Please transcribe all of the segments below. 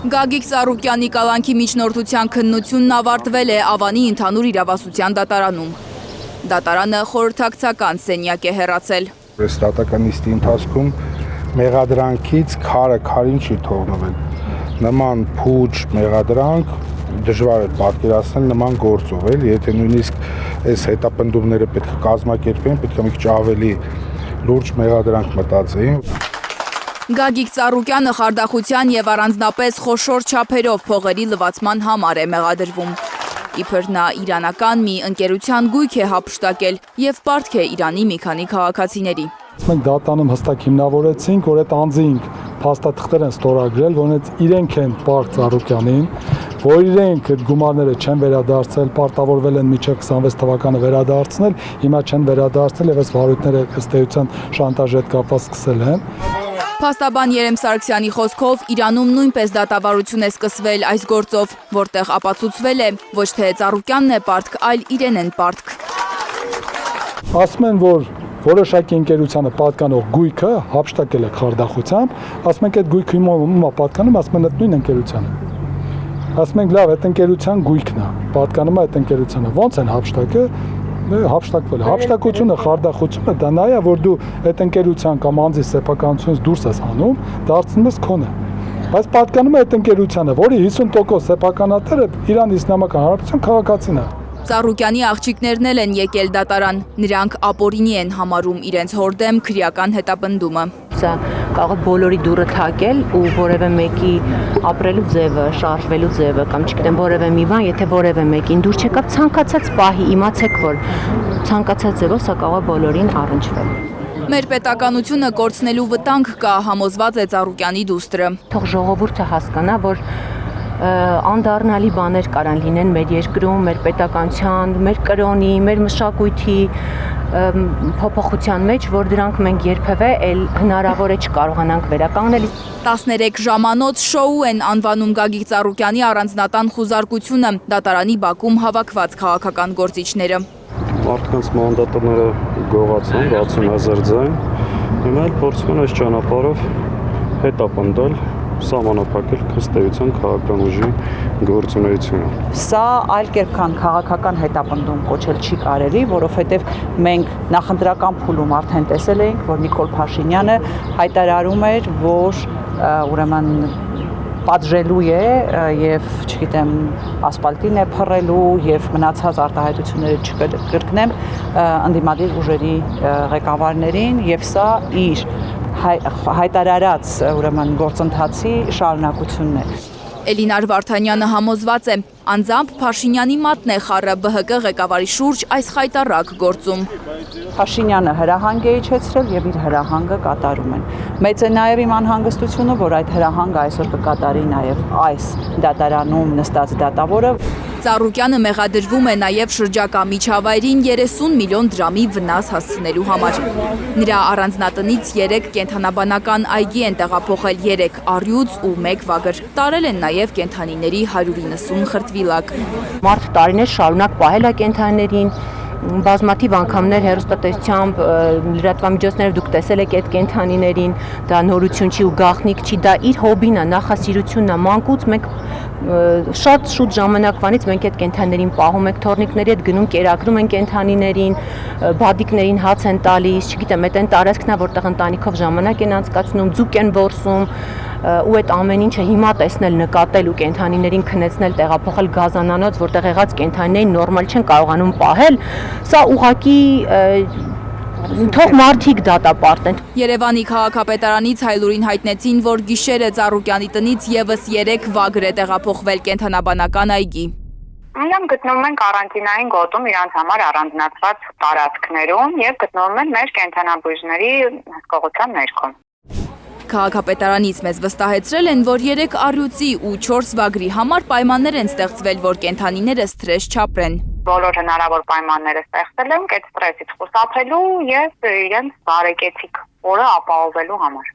Գագիկ Ծառուկյանի կալանքի միջնորդության քննությունն ավարտվել է Ավանի ընդհանուր իրավասության դատարանում։ Դատարանը խորհրդակցական սենյակ է հեռացել։ Այս դատական նիստի ընթացքում մեղադրանքից քարը քարին չի թողնվել։ Նման փուչ մեղադրանք դժվար է պատկերացնել նման գործով, եթե նույնիսկ այս հետապնդումները պետք է կազմակերպեն, պետք է մի քիչ ավելի լուրջ մեղադրանք մտածեին։ Գագիկ Ծառուկյանը խարդախության եւ առանձնապես խոշոր չափերով փողերի լվացման համար է մեղադրվում։ Իբր նա իրանական մի ընկերության գույք է հափշտակել եւ պարտք է Իրանի մի քանի քաղաքացիների։ Մենք դատանում հստակ հիմնավորեցինք, որ այդ անձինք փաստաթղթեր են ստորագրել, որոնց իրենք են պարկ Ծառուկյանին, որ իրենք այդ գումարները չեն վերադարձել, պարտավորվել են մինչև 26 թվականը վերադարձնել, հիմա չեն վերադարձել եւ այս վարույթները ըստ էության շանտաժի հետ կապված սկսել են։ Փաստաբան Երեմ Սարգսյանի խոսքով Իրանում նույնպես դատավարություն է սկսվել այս գործով, որտեղ ապացուցվել է ոչ թե Ծառուկյանն է պարտք, այլ իրեն են պարտք։ Ասում են, որ որոշակի ընկերությանը պատկանող գույքը հափշտակել է խարդախությամբ, ասում ենք այդ գույքը ումա պատկանում, ասում են այդ նույն ընկերությանը։ Ասում ենք լավ, այդ ընկերության գույքն է, պատկանում է այդ ընկերությանը, ո՞նց են հափշտակը։ Հափշտակվել է։ Հափշտակությունը, խարդախությունը դա նա է, որ դու այդ ընկերության կամ անձի սեփականությունից դուրս ես հանում, դարձնում ես քոնը։ Բայց պատկանում է այդ ընկերությանը, որի 50% սեփականատերը Իրանի Իսլամական Հանրապետության քաղաքացին է։ Ծառուկյանի աղջիկներն էլ են եկել դատարան, նրանք ապօրինի են համարում իրենց հոր դեմ քրեական հետապնդումը։ Սա կարող է բոլորի դուռը թակել ու որևէ մեկի ապրելու ձևը, շարժվելու ձևը կամ չգիտեմ որևէ մի բան, եթե որևէ մեկին դուր չեկավ ցանկացած պահի, իմացեք, որ ցանկացած ձևով սա կարող է բոլորին առնչվել։ Մեր պետականությունը կորցնելու վտանգ կա, համոզված է Ծառուկյանի դուստրը։ Թող ժողովուրդը հասկանա, որ անդառնալի բաներ կարան լինեն մեր երկրում, մեր պետականության, մեր կրոնի, մեր մշակույթի փոփոխության մեջ, որ դրանք մենք երբևէ հնարավոր է չկարողանանք վերականգնել։ 13 ժամանոց շոու են անվանում Գագիկ Ծառուկյանի առանձնատան խուզարկությունը, դատարանի բակում հավաքված քաղաքական գործիչները։ Մարդկանց մանդատները գողացան 60,000 ձայն, հիմա էլ փորձում են այս ճանապարհով հետապնդել, սահմանափակել ըստ էության քաղաքական ուժի գործունեությունը։ Սա այլ կերպ քան քաղաքական հետապնդում կոչել չի կարելի, որովհետև մենք նախընտրական փուլում արդեն տեսել էինք, որ Նիկոլ Փաշինյանը հայտարարում էր, որ ուրեմն պատժելու է եւ, չգիտեմ, ասֆալտին է փռելու եւ մնացած արտահայտությունները չկրկնեմ ընդդիմադիր ուժերի ղեկավարներին եւ սա իր հայտարարած ուրեմն գործընթացի շարունակությունն է։ Էլինար Վարդանյանը համոզված է, անձամբ Փաշինյանի մատն է խառը ԲՀԿ ղեկավարի շուրջ այս խայտառակ գործում։ Փաշինյանը հրահանգ է իջեցրել եւ իր հրահանգը կատարում են։ Մեծ է նաեւ իմ անհանգստությունը, որ այդ հրահանգը այսօր կկատարի նաեւ այս դատարանում նստած դատավորը։ Ծառուկյանը մեղադրվում է նաև շրջակա միջավայրին 30 միլիոն դրամի վնաս հասցնելու համար։ Նրա առանձնատնից 3 կենդանաբանական այգի են տեղափոխել 3 առյուծ ու 1 վագր։ Տարել են նաև կենդանիների 190 խրտվիլակ։ Մարդ տարիներ շարունակ պահել է կենդանիներին, բազմաթիվ անգամներ հեռուստատեսությամբ լրատվամիջոցներով դուք տեսել եք այդ կենդանիներին, դա նորություն չի ու գաղտնիք չի, դա իր հոբին է, նախասիրությունն է, մանկուց մենք շատ շուտ ժամանակվանից մենք այդ կենդանիներին պահում ենք, թորնիկների հետ գնում, կերակրում են կենդանիներին, բադիկներին հաց են տալիս, չգիտեմ, այդ այն տարածքն է, որտեղ ընտանիքով ժամանակ են անցկացնում, ձուկ են որսում, ու այդ ամեն ինչը հիմա տեսնել, նկատել ու կենդանիներին քնեցնել, տեղափոխել գազանանոց, որտեղ եղած կենդանիներին նորմալ չեն կարողանում պահել, սա ուղղակի թող մարդիկ դատապարտեն։ Երևանի քաղաքապետարանից հայլուրին հայտնեցին, որ գիշերը Ծառուկյանի տնից եւս 3 վագր է տեղափոխվել կենդանաբանական այգի։ Նրանք գտնվում են կարանտինային գոտում իրանց համար առանձնացված տարածքներում եւ գտնվում են մեր կենդանաբույժների հսկողության ներքո։ Քաղաքապետարանից մեզ վստահեցրել են, որ 3 առյուծի ու 4 վագրի համար պայմաններ են ստեղծվել, որ կենդանիները սթրես չապրեն։ Բոլոր հնարավոր պայմանները ստեղծել ենք այդ սթրեսից խուսափելու եւ իրենց բարեկեցիկ օրը ապահովելու համար։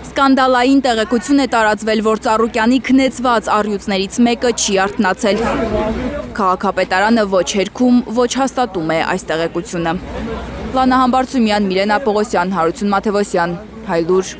Սկանդալային տեղեկություն է տարածվել, որ Ծառուկյանի քնեցված առյուծներից մեկը չի արթնացել։ Քաղաքապետարանը ոչ հերքում, ոչ հաստատում է այս տեղեկությունը։ Լանա Համբարձումյան, Միլենա Պողոսյան, Հարություն Մաթևոսյան, Հայլուր։